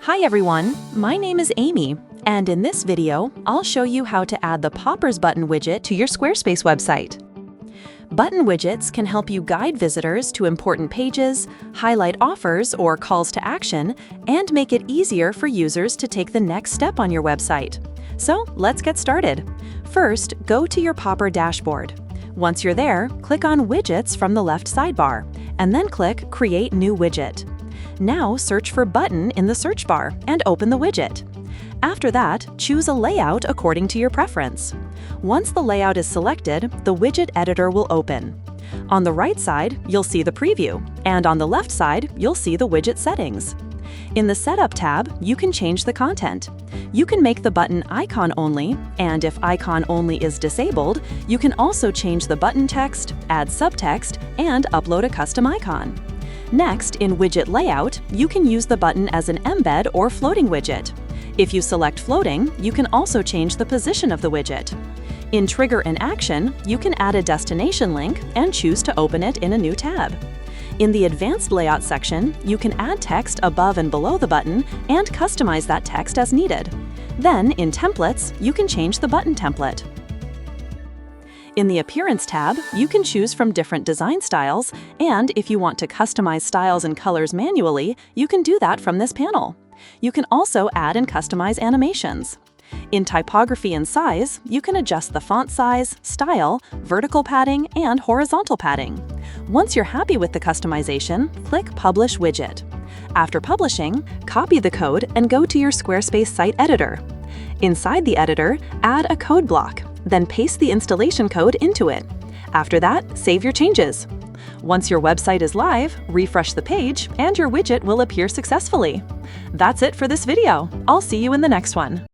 Hi everyone, my name is Amy, and in this video, I'll show you how to add the Poppers button widget to your Squarespace website. Button widgets can help you guide visitors to important pages, highlight offers or calls to action, and make it easier for users to take the next step on your website. So let's get started. First, go to your Popper dashboard. Once you're there, click on Widgets from the left sidebar, and then click Create New Widget. Now search for Button in the search bar and open the widget. After that, choose a layout according to your preference. Once the layout is selected, the widget editor will open. On the right side, you'll see the preview, and on the left side, you'll see the widget settings. In the Setup tab, you can change the content. You can make the button icon only, and if icon only is disabled, you can also change the button text, add subtext, and upload a custom icon. Next, in Widget Layout, you can use the button as an embed or floating widget. If you select floating, you can also change the position of the widget. In Trigger and Action, you can add a destination link and choose to open it in a new tab. In the Advanced Layout section, you can add text above and below the button and customize that text as needed. Then, in Templates, you can change the button template. In the Appearance tab, you can choose from different design styles, and if you want to customize styles and colors manually, you can do that from this panel. You can also add and customize animations. In Typography and Size, you can adjust the font size, style, vertical padding, and horizontal padding. Once you're happy with the customization, click Publish Widget. After publishing, copy the code and go to your Squarespace site editor. Inside the editor, add a code block, then paste the installation code into it. After that, save your changes. Once your website is live, refresh the page and your widget will appear successfully. That's it for this video. I'll see you in the next one.